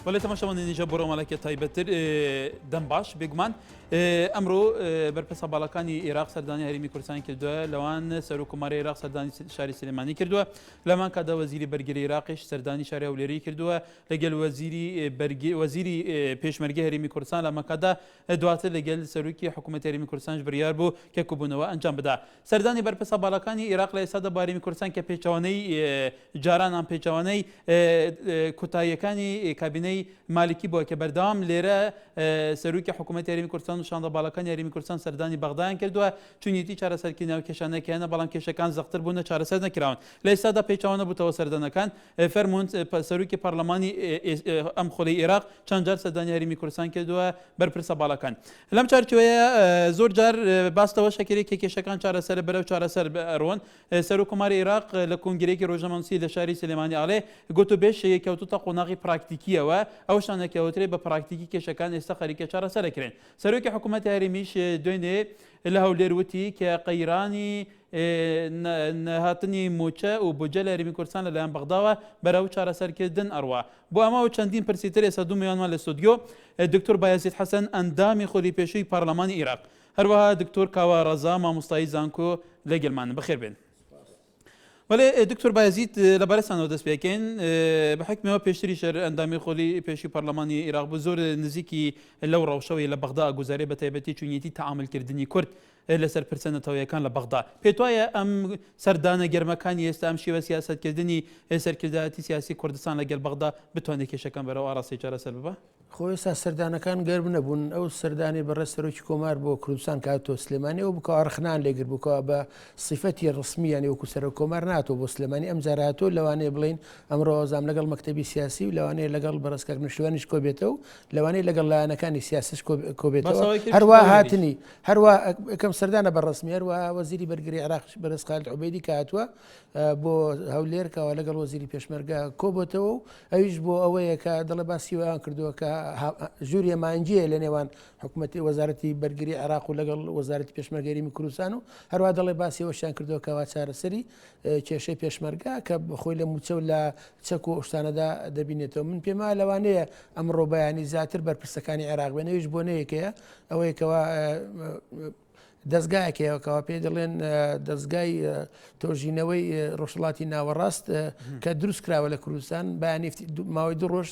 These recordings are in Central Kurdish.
ولی تماشاوان اینجا برو ملکه تایبتر دم باش بگمان امرو برپس بالاکانی عراق سردانی هریمی کردستان کردوه لوان سروکمار عراق سردانی شهری سلیمانی کردوه لمان کدا وزیری برگری عراقش سردانی شهری اولیری کردوه لگل وزیری پیشمرگی هریمی کردستان لمان کدا دوات لگل سروکی حکومت هریمی کردستان بریار بو که کوبونوا انجام بده سردانی برپس بالاکانی عراق لیساده با هریمی کردستان که پیچوانی جاران هم پیچوانی کتایکانی کابینه مالکی بو که بردام لیره سروکی حکومت هریمی کردستان شانده بالاکان هریمی کردستان سردانی بغداد کردوه چونیتی چاره سر کنه و کشانه کنه بالام کشکان زختر بونه چاره سر نکراون لیسا دا پیچوانه بوده و سردانه کن فرمون سروکی پارلمانی ام خلی عراق چند جار سردانی هریمی کردستان کردوه برپرس بالاکان لام چارچوبه زور جار باست و شکری که کشکان چاره سر برو چاره سر برون سروکمار عراق لکنگری که روزمانسی لشاری سلیمانی علی گوتو بش که اوتو قناقی پراکتیکیه و اوشانه که اوتری به پراکتیکی کشکان استخری که چاره سر کرین سروکی حکومت هریمیش دوینه له لیروتی که قیرانی نهاتنی موچه و بجل هریمی کردستان لام بغداد برای چاره سر کردن اروا بو اما و چندین پرسیتر اسدو میان مال استودیو دکتر بایزید حسن اندامی خلی پیشوی پارلمان عراق هر وها دکتر کاوا رضا مامستای زانکو لگلمان بخیر بین ولی دکتر بایزید لبارستان و دست بیکن بحکم ما پیشتری شر اندامی خلی پیشی پارلمانی عراق بزرگ نزدیکی لو روشوی لبغداد گزاری بتایبتی چونیتی تعامل کردنی کرد لسر پرسنت توی کان لبغداد پیتوای ام سردان گرمکانی است ام شیوه سیاست کردنی سرکرداتی سیاسی کردستان لگل بغداد بتوانه که شکن برای آراسی چرا سببه خوی سردان کان گرم نبون او سردانی بررس روی کمر با کردستان کاتو سلیمانی و بکار خنان لگر بکار با صفتی رسمی یعنی و کسر کمر ناتو با سلیمانی ام زراتو لوانه بلین امروز ام لگل مکتبی سیاسی و لوانه لگل بررس کردن شوانش کوبیتو لوانه لگل لانکانی سیاسش کوبیتو هر واحدنی هر وا كم سردانه بالرسمي وزيري برقري عراق برس خالد عبيدي كاتوا بو هوليركا ولا قال وزيري بيشمركا كوبوتو ايش بو اويا كدلباسي وان كردو جوريا مانجيه لنيوان حكومه وزاره برقري عراق ولا قال وزاره بيشمركا ميكروسانو هروا دلباسي وشان كردو كواتشار سري تشي بيشمركا كخوي لموتشو ولا تشكو اشتانه دا دبينيتو من بما لوانيه امر بياني زاتر برسكاني عراق بين ايش بونيكيا اويا كوا دەستگایەکەوە پێ دەڵێن دەستگای تۆژینەوەی ڕۆژهڵاتی ناوەڕاست کە دروست کراوە لە کوردستان بەیانی ماوەی دوو ڕۆژ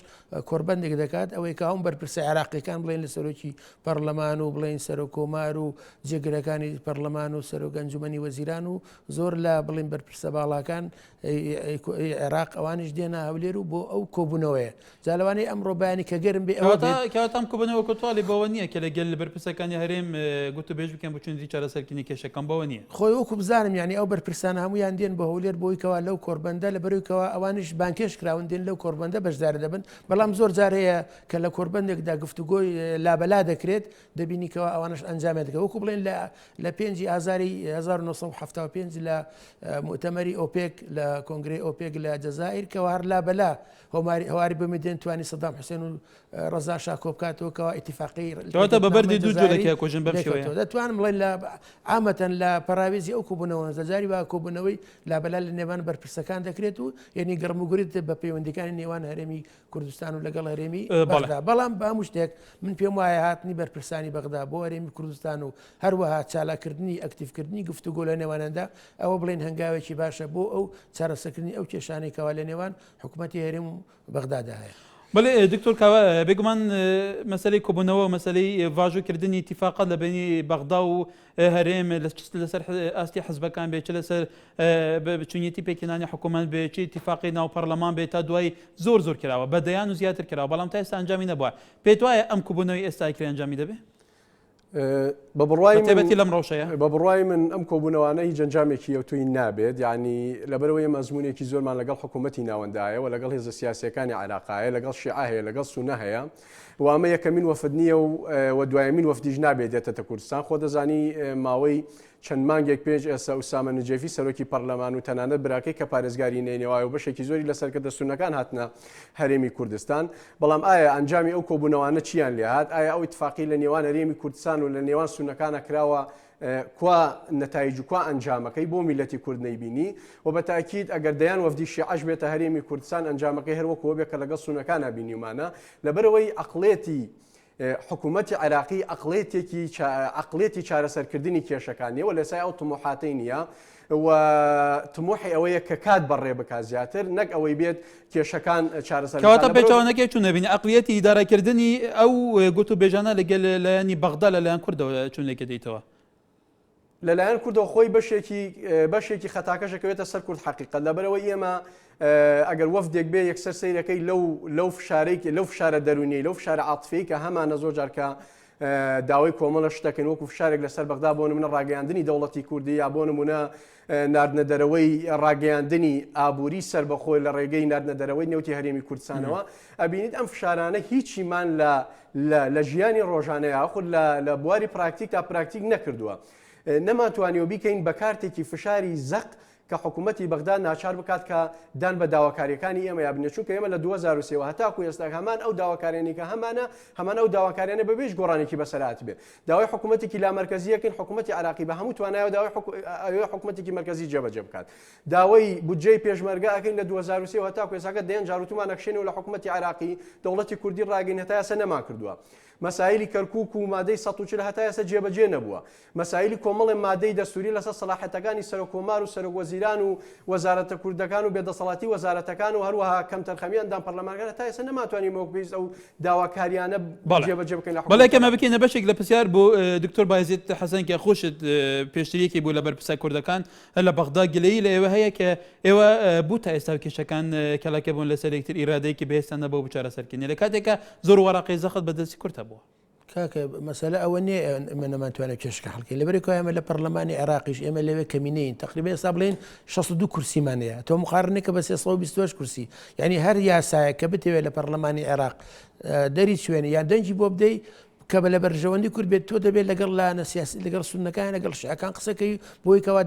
کۆربەندێک دەکات ئەوەی کە هەم بەرپرسە عێراقیەکان بڵێن لە سەرۆکی پەرلەمان و بڵێن سەرۆکۆمار و جێگرەکانی پەرلەمان و سەرۆگەنجومەنی وەزیران و زۆر لە بڵێن بەرپرسە باڵاکان عێراق ئەوانش دێنە هەولێر و بۆ ئەو کۆبوونەوەیە جا لەوانەیە ئەمڕۆ بەیانی کە گەرم بێ کەواتام کۆبوونەوە کۆتواڵی بەوە نییە کە لەگەل بەرپرسەکانی هەرێم گوتو بێژ بکەن بچون چارە سەرکردنی کێشەکان بەوە نییە خۆی وەکو بزانم ینی ئەو بەرپرسانە هەمویان دێن بە هەولێر بۆیکەوە لەو کۆربەندە لە بەرویکەوە ئەوانش بانکێش کراون دێن لەو کۆربەندە بەشدار دەبن بەڵام زۆر جار هەیە کە لە کۆربەندێکدا گفتوگۆی لابەلا دەکرێت دەبینیکەوە ئەوانش ئەنجامێت دەکە وەکو بڵێن لە 5 ئازاری 1975 لە مؤتەمەری ئۆپێک لە کۆنگرەی ئۆپێک لە جەزائیر کەوا هەر لابەلا هەواری بەمەدێن توانی سەدام حوسێن و ڕەزا شا کۆبکاتەوە کەوا ئیتیفاقی کەواتە بەبەردی دوو جۆرەکە کۆژن بەم شێوەیە دەتوانم بڵێن لە عامەتەن لە پەراوێزی ئەو کۆبوونەوە زەجاری با کۆبوونەوەی لابەلا لە نێوان بەرپرسەکان دەکرێت و یعنی گەڕموگوریت بە پەیوەندیەکانی نێوان هەرێمی کوردستان و لەگەڵ هەرێمی بەغدا بەڵام بە هەموو شتێک من پێم وایە هاتنی بەرپرسانی بەغدا بۆ هەرێمی کوردستان و هەروەها چالاکردنی ئەکتیڤکردنی گفتوگۆ لە نێوانەدا ئەوە بڵێن هەنگاوێکی باشە بۆ ئەو چارەسەکردنی ئەو کێشانێکەوە لە نێوان حکوومەتی هەرێم و بەغدادا هەیە بله دکتور کاوا بگمان مسئله کبونەوە مسئله واژو کردنی اتفاقات لبینی بغداد و هەرێم لەسەر ئاستی حزبەکان بێت لەسەر بچونیتی پێکێنانی حکوومەت بێت چی اتفاقی ناو پەرلەمان بێت تا دوای زۆر کراوە بەدەیان و زیاتر کراوە بەڵام تا ئێستا ئەنجامی نەبووە پێت وایە ئەم کبوونەوەی ئێستا کرێ ئەنجامی دەبێت بە بڕوای من ئەم کۆبوونەوانە هیچ ئەنجامێکی ئەوتوی نابێت یعنی لەبەرەوەی مەزمونێکی زۆرمان لەگەڵ حکوومەتی ناوەندایە و لەگەڵ هێزە سیاسیەکانی عێراقایە لەگەڵ شیعە هەیە لەگەڵ سونە هەیە و ئەمە یەکەمین وەفد نییە و دوایەمین وەفدیش نابێت دێتە کوردستان خۆ دەزانی ماوەی چەند مانگێک پێش ئێستا ئوسامە نجێفی سەرۆکی پەرلەمان و تەنانەت براکەی کە پارێزگاری نێنێوایە و بەشێکی زۆری لە سەرکردە سونەکان هاتنە هەرێمی کوردستان بەڵام ئایا ئەنجامی ئەو کۆبوونەوانە چیان لێ هات ئایا ئەو اتفاقی لە نێوان هەرێمی کوردستان و لە نێوان سونەکانە کراوە کوا نتایج و کوا ئەنجامەکەی بۆ میلەتی کورد نەیبینی و بە تاکید ئەگەر دەیان وەفدی شیعەش بێتە هەرێمی کوردستان ئەنجامەکەی هەروەکەوە بێت کە لەگەڵ سونەکانە بینیمانە لەبەرەوەی عەقڵێتی حکوومەتی عێراقی عەقڵێتی چارەسەرکردنی کێشەکانیەوە لەسای ئەو تموحاتەی نییە و تموحی ئەوەیە کە کات بەڕێ بک زیاتر نەک ئەوەی بێت کێشەکان چارەسەرکەواتە پێچوانەکەی چون نبینی عقلیەتی ئیدارەکردنی ئەو گوت و بێژانە لەگەل لایەنی بەغدا لەلایەن کوردەوە چونێکە دەیتەوە لەلایەن کوردەوە خۆی بەشێکی خەتاکەشەکەوێتە سەر کورد حەقیقەت لەبەرەوەی ئێمە ئەگەر وەفدێک بێ یەکسەر سەیرەکەی لەو فشارە دەرونی لەو فشارە عاتفەی کە هەمانە زۆر جارکە داوای کۆمەڵە شتەکەن وەکو فشارێک لەسەر بەغدا بۆ نمونە ڕاگەیاندنی دەوڵەتی کوردی یا بۆ نمونە ناردنە دەرەوەی ڕاگەیاندنی ئابووری سربەخۆی لە ڕێگەی ناردنە دەرەوەی نێوتی هەرێمی کوردستانەوە ئەبینیت ئەم فشارانە هیچیمان لە ژیانی ڕۆژانەیە خود لە بواری پراکتیک تا پراکتیک نەکردووە نەماتوانیەوە بیکەین بە کارتێکی فشاری زەق کە حکوومەتی بەغدا ناچار بکات کە دان بە داواکاریەکانی ئێمە یابنێ چونکە ئێمە لە 2023 هەتاکو ئێستا هەمان ئەو داواکاریانی کە هەمان ئەو داواکاریانە بەبێژ گۆڕانێکی بەسەرات بێ داوای حکوومەتێکی لامەرکەزیەکەین حکوومەتی عراقی بە هەموو توانایە داوای حکوومەتێکی مرکزی جێبەجێ بکات داوای بودجەی پێشمەرگە ئەکەین لە 2023 هەتاکو ئێستاکە دێن جاروتمان نەخشێنەوە لە حکوومەتی عراقی دەوڵەتی کوردی ڕاگەین هەتا ئێستا نەما کردووە مەسایلی کەرکووک و مادەی 140 هەتا ئێستا جێبەجێ نەبووە مەسایلی کۆمەڵی مادەی دەستوری لەسەر سەلاحەتەکانی سەرۆکۆمار و سەرۆکوەزیران و وەزارەتە کوردەکان و بێدەسەڵاتی وەزارەتەکان و هەروەها کەم تەرخەمیاندان پەرلەمانەکان هەتا ئێستا نەماتوانین وەکبیست ئەو داواکاریانە جێبەجێ بکەین بەڵێکەمە بکەینە بەشێک لە پرسیار بۆ دکتۆر بایزید حەسەن کە خۆشت پێشتریەکی بوو لە بەرپرسە کوردەکان لە بەغدا گلەیی لە ئێوە هەیە کە ئێوە بوو تا ئێستا کێشەکان کەلاکە بوون لەسەر یەکتر ئیرادەیەکی بەهێستانە بۆ بچارەسەرکردنی لە کاتێکە زۆر وەڕاقی زەخت بەدەستی کورتە بووە کاکە مەسەلە ئەوە نییە ئێمە نەمانتوانێت کێشەکە هەڵکەین لەبەرێک ئێمە لە پەرلەمانی عێراقیش ئێمە لەوێ کەمینەین تقریبا ئێستا بڵێن 62 کورسیمانەیە تۆ مقارنێکە بە 328 کورسی یعنی هەر یاسایە کە بتەوێت لە پەرلەمانی عێراق دەری شوێنی یان دەنجی بۆ بدەی کە بە لە بەرژەوەندی کورد بێت تۆ دەبێت لەگەڵ لاەنە سیاسی لەگەڵ سونەکان لەگەڵ شیعەکان قسەکەی بۆی کەوا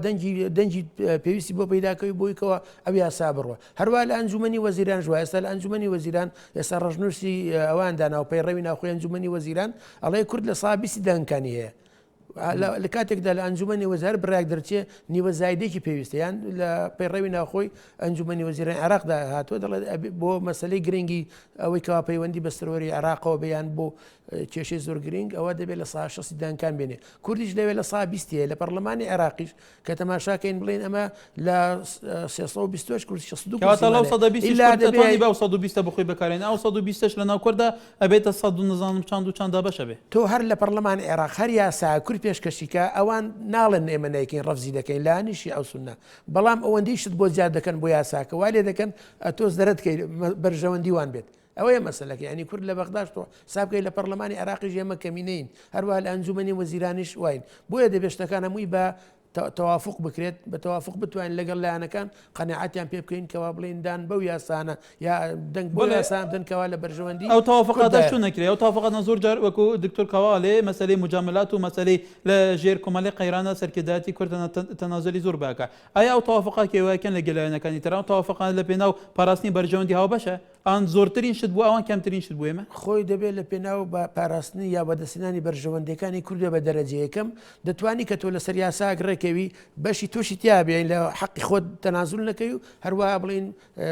دەنجی پێویستی بۆ پەیداکەوی بۆی کەوا ئەو یاسا بڕوە هەروە لە ئەنجومەنی وەزیران ژوە ئێستا لە ئەنجومەنی وەزیران ئێستا ڕژنووسی ئەواندا ناو پەیڕەوی ناوخۆی ئەنجومەنی وەزیران ئەڵێ کورد لە سابیستی دەنگەکانی هەیە لە کاتێکدا لە ئەنجومەنی وەزار بڕاک دەرچێ نیوە زایدێکی پێویستە یان لە پەیڕەوی ناوخۆی ئەنجومەنی وەزیران عێراقدا هاتووە دەڵێت بۆ مەسلەی گرنگی ئەوەی کەوا پەیوەندی بە سەرۆری عێراقەوە بەیان بۆ کێشەی زۆر گرنگ ئەوە دەبێت لە سا 6 دانکان بێنێ کوردیش لەوێت لە سا 20 لە پەرلەمانی عێراقیش کە تەماشاکەین بڵێن ئەمە لە 328 کورس 120 بخۆی بەکارێن ئەو 120 لە ناو کووردا ئەبێتە 100 نزانم چند و چەندە بەشە بێ تۆ هەر لە پەرلەمانی عێراق هەر یاسا کورد پێشکەشیکە ئەوان ناڵێن ئێمە نایکەین ڕەفزی دەکەین لانیشی ئەو سونە بەڵام ئەوەندەی شت بۆ زیاد دەکەن بۆ یاساکە وا لێ دەکەن تۆز دەرەتکەی بەرژەوەندیوان بێت ئەوەیە مەسلەکە ینی کورد لە بەغداش تۆ سابکەی لە پەرلەمانی عێراقیش ئێمە کەمینەین هەروە لە ئەنجومەنی وەزیرانیش واین بۆیە دەبێت شتەکان هەمووی بە توافق بکرێت بە توافق بتوانین لەگەڵ لایەنەکان قەنەعەتیان پێ بکەین کەوا بڵێن دان بەو یاسانە یا دەنگ بۆ یاسان بدەنکەوا لە بەرژەوەندی ئەو تەوافقاتە چۆن نەکرێت ئەو تەوافقاتە زۆر جار وەکو دکتۆر کەواڵێ مەسەلەی مجاملات و مەسەلەی لە ژێر کۆمەڵی قەیرانە سەرکردایەتی کوردە تەنازلی زۆر باکە ئایا ئەو تەوافقات کێوایەکەن لە گەلایەنەکانی تر ئەو تەوافقات لە پێناو پاراستنی بەرژەوەندی هاوبەشە ئەوان زۆرترین شت بوو ئەوان کەمترین شت بوو ئێمە خۆی دەبێت لە پێناو بە پاراستنی یا بەدەستێنانی بەرژەوەندەکانی کوردە بە دەرەجە یەکەم دەتوانی کە تۆ لەسەر یاساک ڕێکەوی بەشی تۆشی تیابێن لە حەقی خۆت تەنازول نەکەی و هەروەها بڵین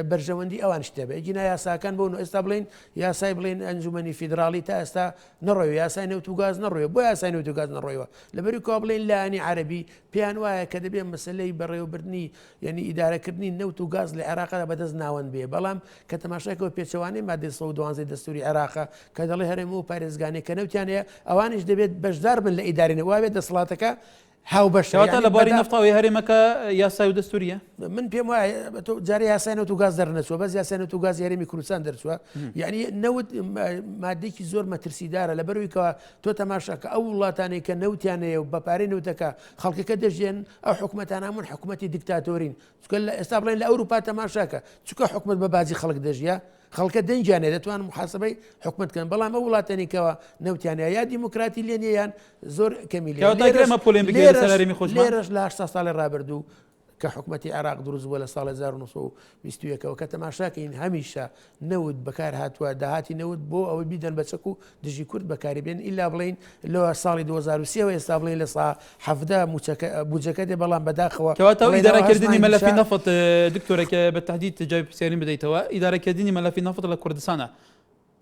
بەرژەوەندی ئەوان شتە بێ جینا یاساکان بۆ ئێستا بڵین یاسای بڵین ئەنجومەنی فیدراڵی تا ئێستا نەڕۆی یاسای نەوت و گاز نەڕۆیە بۆ یاسای نەوت و گاز نەڕۆیەوە لەبەری کۆ بڵین لایەنی عەرەبی پێیان وایە کە دەبێت مەسلەی بەڕێوەبردننی یعنی ئیدارەکردنی نەوت و گاز لە عێراقدا بەدەست ناوەند بێ بەڵام کە تەماشاکەەوە پێچەوانەی مادەی 12 دەستوری عێراقا کە دەڵێ هەرێم و پارێزگانی کە نەوتیان هەیە ئەوانش دەبێت بەشدار بن لە ئیدارێنە وابێت دەسەڵاتەکە هاو بەشەوەتە لە باری نەفتاوی هەرێمەکە یاسای و دەستوریە من پێم وایە جارێ یاسای نەوت و گاز دەرنەچوە بەس یاسای نەوت و گاز هەرێمی کوردستان دەرچووە یعنی نەوت مادێکی زۆر مەترسیدارە لەبەرەوەی کەوە تۆ تەماشاکە ئەو وڵاتانەی کە نەوتیانەیە و بەپارەی نەوتەکە خەڵکەکە دەژێن ئەو حکومەتان هەموون حکومەتی دیکتاتۆرین چکە ئێستا بڵێن لە ئەوروپا تەماشاکە چکە حکومەت بە بازی خەڵک دەژیا خەڵکە دەنجیانێ دەتوان محاسبەی حکومەتکەن بەڵام ئەو وڵاتانێکەوە نەوتیانەیە یا دیموکراتی لێنیان زۆر کەمیلێرەش لە 8 ساڵی ڕابردوو کە حکوومەتی عراق دروست بووە لە ساڵ 1920ەوە کە تەماشاکەین هەمیشە نەوت بەکار هاتووە داهاتی نەوت بۆ ئەوەی بیدەن بە چەک و دژی کورد بەکاری بێن ئیلا بڵین لەوە ساڵی 2023 ئێستا بڵین لە سا حەفدا بودجەکە دێ بەڵام بەداخەوە کەواتە ئیدارەکردنی مەلەفی نەفت دکتۆرێکە بە تهدید جای پرسیارین بدەیتەوە ئیدارەکردنی مەلەفی نەفت لە کوردستانە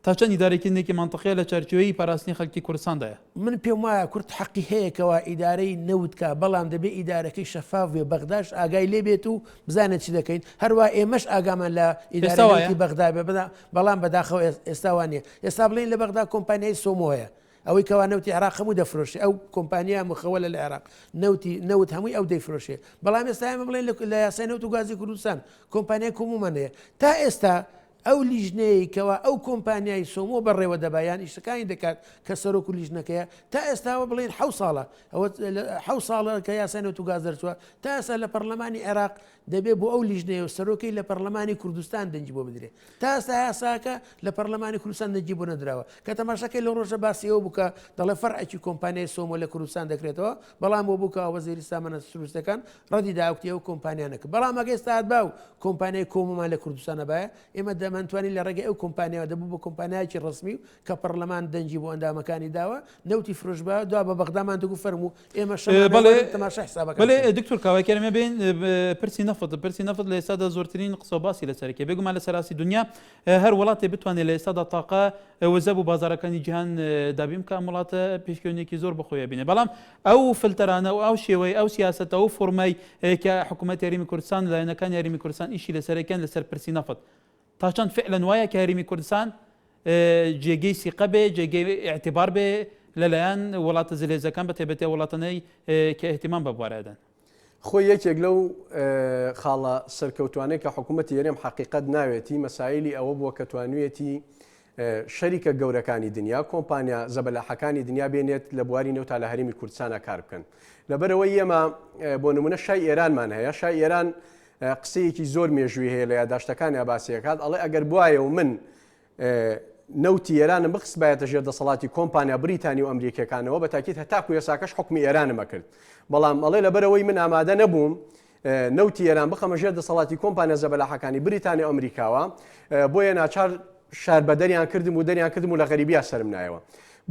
تا چەند ئیدارەکردنێکی منطقەیە لە چارچوێی پاراستنی خەڵکی کوردستاندایە من پێم وایە کورد حەقی هەیەکەوە ئیدارەی نەوتکە بەڵام دەبێت ئیدارەکەی شەفاف بێ بەغداش ئاگای لێ بێت و بزانێت چی دەکەین هەروە ئێمەش ئاگامان لە ئیدارەی بەغدا بێ بەڵام بەداخەوە ئێستاوانە ئێستا بڵین لە بەغدا کۆمپانیای سۆمۆ هەیە ئەوەی کەوا نەوتی عراق هەموو دەفرۆشێ ئەو کۆمپانیا مخەوەلە لە عێراق نەوت هەمووی ئەو دەیفرۆشێ بەڵام ئێستا ئێمە بڵێن لە یاسای نەوت و گازی کوردستان کۆمپانیای کومومەن هەیە تا ئێستا ئەو لیژنەیە کەوا ئەو کۆمپانیای سۆمۆ بەڕێوە دەبایان ئیشەکانی دەکات کە سەرۆک و لیژنەکەیە تا ئێستاوە بڵێن ح ساڵە ئەوە ساڵە کە یاسای نەوت و گاز دەرچووە تا ئێستا لە پەرلەمانی عێراق دەبێت بۆ ئەو لیژنەیە و سەرۆکەی لە پەرلەمانی کوردستان دەنجی بۆ بدرێت تا ئێستا یاساکە لە پەرلەمانی کوردستان دەنجی بۆ نەدراوە کە تەماشاکەی لە ڕۆژە باسی ئەوە بووکە دەڵێ فەرعێکی کۆمپانیای سۆمۆ لە کوردستان دەکرێتەوە بەڵام بۆ بووکە وەزیری سامانە سروشتەکان ڕەدی داوتی ئەو کۆمپانیانەکە بەڵام ئەگە ئێستا هات با و کۆمپانیای کۆمەمان لە کوردستانە باە ئێمە دەمانتوانی لە ڕێگەی ئەو کۆمپانیاوە دەبوو بە کۆمپانیایکی ڕسمی و کە پەرلەمان دەنجی بۆ ئەندامەکانی داوە نەوتی فرۆشبا دوا بە بەغدامان دەگو فەرموو ئێمە تەماشا حسابەکە بەڵێ دکتۆر کاوایکەرمە بین پرسی نەفت لە ئێستادا زۆرترین قسە باسی لەسەرکە بێگومان لە سەراسی دنیا هەر وڵاتێ بتوانێت لە ئێستادا تاقا وەزە بوو بازارەکانی جیهان دابیم کە وڵاتە پێشکەوتێکی زۆر بخۆیە بینێ بەڵام ئەو فلتەرانە و ئەو شێوەی ئەو سیاسەتە و فۆرمای کە حکوومەت یاریمی کوردستان لایەنەکان یاریمی کوردستان ئیشی لەسەرەکەن لەسەر پرسی نەفت تا چەند فعلەن وایە کە یاریمی کوردستان جێگەی سیقە بێ جێگەی ئاعتیبار بێ لەلایەن وڵاتە زلێزەکان بە تایبەتی وڵاتانەی کە احتیمام بە بوارەدەن خۆی یەکێک لەو خاڵە سەرکەوتوانەی کە حکوومەتی هەرێم حقیقەت ناوێتی مەسایلی ئەوە بووە کە توانوێتی شەریکە گەورەکانی دنیا کۆمپانیا زەبەلاحەکانی دنیا بێنێت لە بواری نەوت تا لە هەرێمی کوردستانە کار بکەن لەبەرەوەی ئێمە بۆ نمونە شای ئێرانمان هەیە شای ئێران قسەیەکی زۆر مێژووی هەیە لە یادداشتەکانی ئاباسیەکات ئەڵێ ئەگەر بواە و من نەوتی ئێرانم بخست بایەتە ژێر دەسەڵاتی کۆمپانیا بریتانی و ئەمریکەکانەوە بە تاکید هەتاکو ێساکەش حکمی ئێرانمە کرد بەڵام ئەڵێ لەبەرەوەی من ئامادە نەبووم نەوتی ئێران بخەمە ژێر دەسەڵاتی کۆمپانیا زەبەلاحەکانی بریتانی و ئەمریکاوە بۆیە ناچار شار بە دەریان کردم و دەریان کردم و لە غەریبیا سرم نایەوە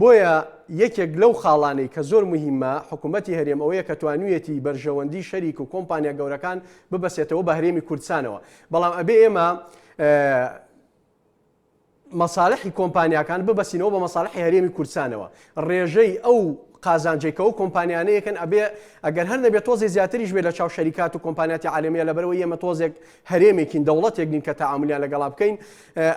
بۆیە یەکێک لەو خاڵانەی کە زۆر مهمە حکوومەتی هەرێم ئەوەیە کە توانویەتی بەرژەوەندی شەریک و کۆمپانیا گەورەکان ببەسێتەوە بە هەرێمی کوردستانەوە بەڵام ئەبێ ئێمە مەساڵحی کۆمپانیاکان ببەسینەوە بە مەساڵحی هەرێمی کوردستانەوە ڕێژەی ئەو قازانجێکەوە کۆمپانیانەیەکن ئەبێ ئەگەر هەر نەبێت تۆزی زیاتریش بێت لە چاو شەریکات و کۆمپانیاتی عالمیە لەبەرەوەی ئێمە تۆزێک هەرێمێکین دەوڵەتێک نین کە تەعاملیان لەگەڵا بکەین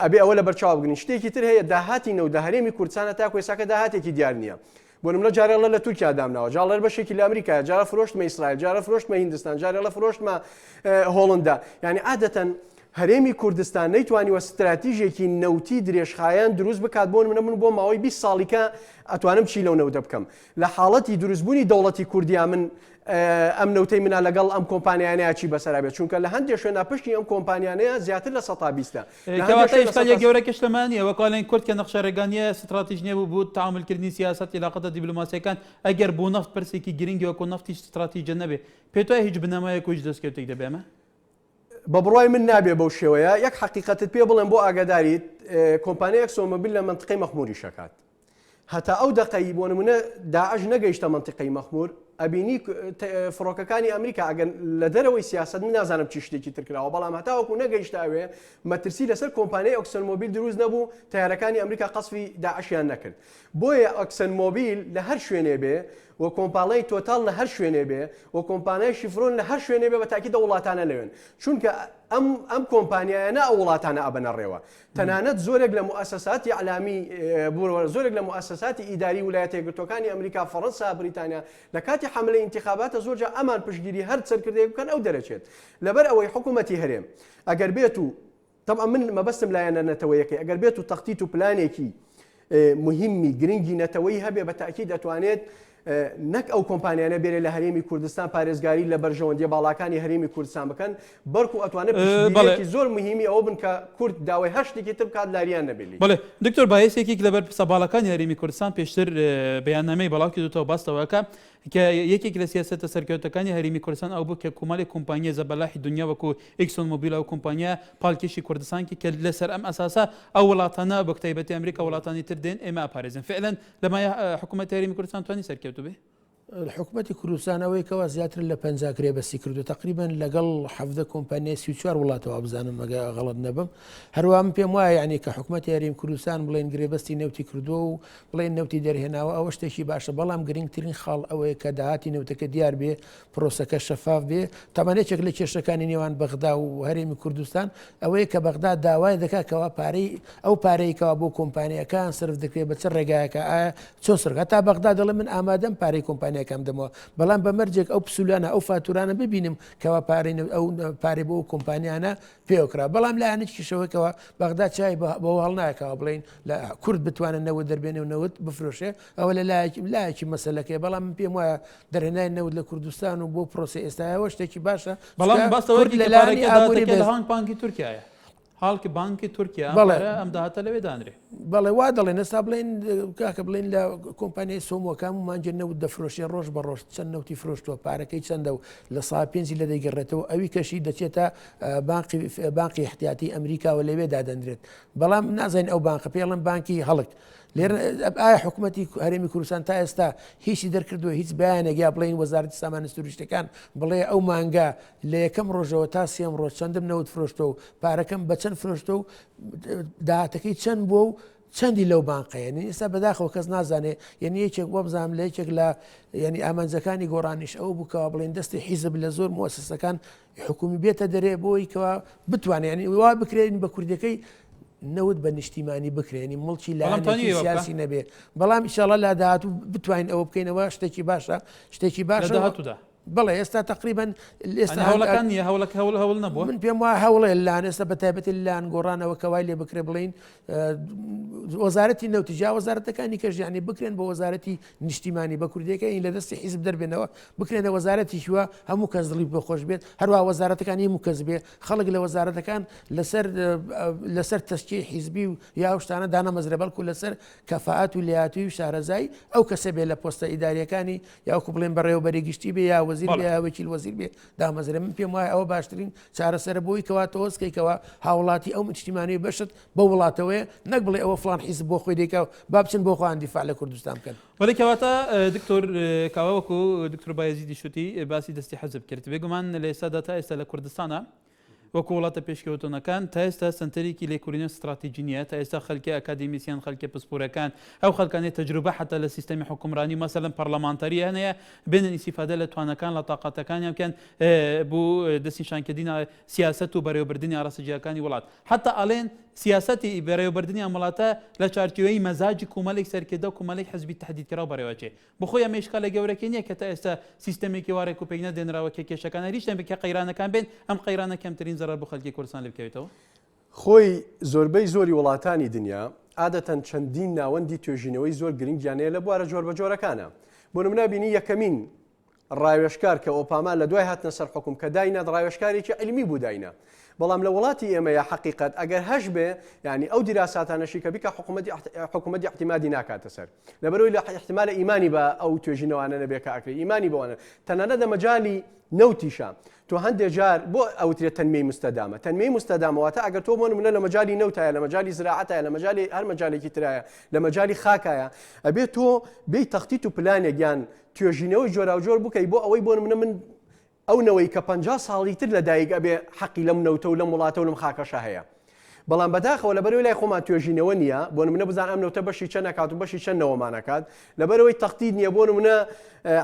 ئەبێ ئەوە لە بەرچاو بگرین شتێکی تر هەیە داهاتی نەوت لە هەرێمی کوردستانە تاکو ئێساکە داهاتێکی دیار نییە بۆ نمونە جارێڵە لە تورکیا دامناوە جاڵەر بەشێکی لە ئەمریکا جارە فرۆشتمە ئیسرائیل جارە فرۆشتمە هیندستان جارێڵە فرۆشتمە هۆڵندا یعنی عادەتەن هەرێمی کوردستان نەیتوانیوە استراتیژێکی نەوتی درێژخایەن دروست بکات بۆ من بۆ ماوەی 20 ساڵیکە ئەتوانم چی لەو نەوتە بکەم لە حاڵەتی دروستبوونی دەوڵەتی کوردیا من ئەم نەوتەی منە لەگەڵ ئەم کۆمپانیانەیە چی بەسەرا بێت چونکە لە هەندێک شوێنە پشتی ئەم کۆمپانیانەیە زیاتر لە 120 کەواتە ئێستا گەورەکەش لەمانیە وەکڵێن کورد کە نەخشارەگانیە استراتیژنیە بوو تەعاملکردنی سیاست علاقەتە دیبلۆماسیەکان ئەگەر بۆ نەفت پرسێکی گرنگی وەکو نەفتی استراتیژە نەبێ پێت وایە هیچ بنەمایەکۆیش دەستکەوتێک دەبێمە بە بڕای من نابێ بەو شێوەیە یەک حقیقەتت پێ بڵێن بۆ ئاگاداریت کۆمپانیایەک سۆمەبیل لە منطقەی مەخموری شەکات هەتا ئەو دقەی بۆ نمونە داعش نەگەیشتە منطقەی مەخمور ئەبینی فڕۆکەکانی ئەمریکا ئەگەن لە دەرەوەی سیاست من نازانم چی شتێکی ترکراوە بەڵام هەتاوەکو نەگەیشتاوێ مەترسی لەسەر کۆمپانیای ئۆکسنمۆبیل دروست نەبوو تایارەکانی ئەمریکا قەسفی داعشیان نەکرد بۆیە ئۆکسنمۆبیل لە هەر شوێنێ بێ و کۆمپانیای تۆتال لە هەر شوێنێ بێ و کۆمپانیای شیفرۆن لە هەر شوێنێ بێ بە تاکیدە وڵاتانە لەوێن چونکە ئەم کۆمپانیایانە ئەو وڵاتانە ئەبەنە ڕێوە تەنانەت زۆرێک لە مؤسساتی علامی زۆرێک لە مؤسساتی ئیداری ویلایەتە یەکگرتووەکانی ئەمریکا فەڕەنسا بریتانیا لە کاتی حملەی انتخاباتە زۆرجار ئەمان پشتگیری هەر سەرکردەیەک بکەن ئەو دەرەچێت لەبەر ئەوەی حکوومەتی هەرێم ئەگەر بێت و طبعا من مەبەستم لایەنە نەتەوەیەکەی ئەگەر بێت و تەختیت و پلانێکی مهمی گرنگی نەتەوەی هەبێ بە تاکید دەتوانێت نەک ئەو کۆمپانیانە بێرێ لە هەرێمی کوردستان پارێزگاری لە بەرژەوەندی باڵاکانی هەرێمی کوردستان بکەن بەرکو ئەتوانێت پشتگیریەکی زۆر مهمی ئەوە بن کە کورد داوای هەشتێکی تر بکات لاریان نەبێلی بەڵێ دکتۆر بایەسێکێک لەبەر سەباڵەکانی هەرێمی کوردستان پێشتر بەیاننامەی بەڵاوکی دوتەوە باستەوەکە کە یەکێک لە سیاسەتە سەرکەوتەکانی هەرێمی کوردستان ئەو بوو کە کۆمەڵی کۆمپانیە زەبەلاحی دنیا وەکو ئێکسۆن مۆبیل و کۆمپانیا پاڵکێشی کوردستانکی کە لەسەر ئەم ئەساسە ئەو وڵاتانە بە تایبەتی ئەمریکا وڵاتانی تر دێن ئێمە ئاپارێزن فعلا لەمایە حکوومەتی هەرێمی کوردستان توانی سەرکەوتو بێ حکوومەتی کوردستانەوەیکەوە زیاتر لە 50 کرێبەستی کردو تقریبا لەگەڵ 17 کۆمپانیای 34 وڵاتەوە بزانم مەگە غەڵەت نەبم هەروە پێم وایە یعنی کە حکوومەتی هەرێمی کوردستان بڵێن گرێبەستی نەوتی کردو و بڵێن نەوتی دەرهێناوە ئەوە شتێکی باشە بەڵام گرنگترین خاڵ ئەوەیە کە داهاتی نەوتەکە دیار بێ پرۆسەکە شەفاف بێ تەمانێکێک لە کێشەکانی نێوان بەغدا و هەرێمی کوردستان ئەوەیە کە بەغدا داوای دەکاتەوە پارەی ئەو پارەیەکەوە بۆ کۆمپانیەکان سرف دەکرێت بە چ ڕێگایەکە ئایا چۆن سرگا تا بەغدا دەڵێ من ئامادەم پارەی کۆمپانیەکەم دەمەوە بەڵام بە مەرجێک ئەو پسولانە ئەو فاتورانە ببینم کەوا ئەو پارەی بۆ کۆمپانیانە پێوەکرا بەڵام لایەنێکیشەوەکەوە بەغدا چای بۆ هەڵ نایەکەوە بڵین لە کورد بتوانن نەوت دەربێنێ و نەوت بفرۆشێ ئەوە لە لایەکی مەسەلەکەی بەڵام من پێم وایە دەرهێنای نەوت لە کوردستان و بۆ پرۆسی ئێستاەوە شتێکی باشە بەڵام بەستەوەی لە هەنگ بانکی تورکایە حاڵکە بانکی تورکیا ئەم داهاتە لەوێ دانرێ بەڵێ وا دەڵێن ئێستا بڵێن کاکە بڵێن لە کۆمپانیای سۆمۆکان و مانجە نەوت دەفرۆشی ڕۆژ بە ڕۆژ چەند نەوتی فرۆشتووە پارەکەی چەندە و لە سا پێنجی لە دەیگەڕێتەوە ئەوی کەشی دەچێتە بانقی احتیاتی ئەمریکا و لەوێ دادەندرێت بەڵام نازانین ئەو بانقە پێڵم بانکی هەڵک لێرە ئایا حکوومەتی هەرێمی کوردستان تا ئێستا هیچی دەرکردووە هیچ بەیانێکیا بڵین وەزارەتی سامانە توریستەکان بڵێ ئەو مانگە لە یەکەم ڕۆژەوە تا سێم ڕۆژ چەندم نەوت فرۆشتە و پارەکەم بە چەند فرۆشتە و داهاتەکەی چەند بووە و چەندی لەو بانقەیە ئێستا بەداخەوە کەس نازانێ یعنی یەکێک وە بزانام لە یەکێک لە ینی ئامانجەکانی گۆڕانیش ئەو بووکەوە بڵێن دەستی حیزب لە زۆر مؤسسەکان حکومی بێتە دەرێ بۆی کەوا بتوانێت ینی وا بکرێن بە کوردەکەی نەوت بە نیشتیمانی بکرێنی مڵکی لایەنێکی سیاسی نەبێ بەڵام ئیشاڵە لا داهاتوو بتوانین ئەوە بکەینەوە شتێکی باشە شتێکی باشە داهاتوودا بەڵێ ئێستا تقریبان ئێستا هەوڵەکان نیە هەوڵەکە هەوڵ نەبووە من پێم وایە هەوڵێ لان ئێستا بە تایبەتی لان گۆڕانەوە کەوای لێ بکرێ بڵین وەزارەتی نەوتی جا وەزارەتەکانی کەژیانی بکرێن بە وەزارەتی نیشتیمانی بە کوردەکە این لە دەستی حیزب دەربێنەوە بکرێنە وەزارەتی شووە هەموو کەس دڵی بخۆش بێت هەروە وەزارەتەکانی هەموو کەس بێ خەڵک لە وەزارەتەکان لەسەر تەشکیل حیزبی و یا شتانە دانەمەزرە بەڵکو لەسەر کەفاعەت و لایەتی و شارەزایی ئەو کەسە بێ لە پۆستە ئیداریەکانی یاوەکو بڵێن بەڕێوەبەری گشتی بێ یا وەزیر بێ یا وەکیل وەزیر بێ دامەزرە من پێم وایە ئەوە باشترین چارەسەرە بۆی کەوا تۆزکەیکەوە هاوڵاتی ئەو نیشتیمانی بەشت بە وڵاتەوەیە نەک بڵێ ئەوە فلان حیزب بۆ خۆی دێکا و با بچن بۆ خۆیان دیفاع لە کوردستان بکەن وەڵێ کەواتە دکتۆر کاوەوەکو دکتۆر بایەزیدی شوتی باسی دەستی حەزب کرد بێگومان لە ئێستادا تا ئێستا لە کوردستانە وەکو وڵاتە پێشکەوتنەکان تا ئێستا سنتەرێکی لێکۆڵینە استراتیژی نیە تا ئێستا خەڵکی ئەکادیمیسیان خەڵکی پسپۆرەکان ئەو خەڵکانی تەجروبە حتا لە سیستەمی حکومڕانی مەسەلەن پەرلەمانتاری هەنەیە بێنن ئیسیفادە لە توانەکان لە تااقەتەکانیان بکەن بۆ دەستنیشانکردنی سیاست و بەڕێوەبردننی ئاراستەجیەکانی وڵات حتا ئەڵێن سیاستی بەڕێوەبردننی ئەم وڵاتە لە چارچوەی مەزاجی کۆمەڵێک سەرکردە و کۆمەڵێک حزبی تهدیدکرا و بەڕێوەچێ بخۆی ئەمێشکا لە گەورەکە نییە کە تا ئێستا سیستەمێکی وارێک و پێی نەدێنراوە کە کێشەکانە ریشتن بکە قەیرانەکان بێن ئەم قەیرانە کەمترین زەرەر بۆ خەڵکی کوردستان لێ بکەوێتەوە خۆی زۆربەی زۆری وڵاتانی دنیا عادەتەن چەندین ناوەندی توێژینەوەی زۆر گرنگیانەیە لە بوارە جۆر بە جۆرەکانە بۆ نمونە بینی یەکەمین ڕاوێژکار کە ئۆپاما لە دوای هاتنە سەر حکوم کە داینە ڕاوێژکارێکی علمی بوو داینە بەڵام لە وڵاتی ئێمە یا حقیقت ئەگەر هەش بێ ینی ئەو دیراساتانەشی کە بیکە حکوومەتی احتیمادی ناکاتە سەر لەبەرەوەی لە احتیمالە ئیمانی بە ئەو توێژینەوانە نەبێکە ئەکرێ ئیمانی بەوانە تەنانەت لە مەجالی نەوتیشە تۆ هەندێک جار بۆ ئەوترێت تەنمەی مستەدامە تەنمەی مستەدامەوەتە ئەگەر تۆ بۆ نمونە لە مەجالی نەوتایە لە مەجالی زراعەتایە لە مەجالی هەر مەجالێکی ترایە لە مەجالی خاکایە ئەبێت تۆ بێی تەختیت و پلانێک یان توێژینەوەی جۆراوجۆر بکەی بۆ ئەوەی بۆ نمونە من ئەو نەوەی کە 50 ساڵی تر لەدایک ئەبێ حەقی لەم نەوتە و لەم وڵاتە و لەم خاکەشە هەیە بەڵام بەداخەوە لەبەرەوەی لای خۆمان توێژینەوە نییە بۆ نمونە بزان ئەم نەوتە بەشی چەند نەکات و بەشی چەند نەوەمانەکات لەبەرەوەی تەختید نییە بۆ نمونە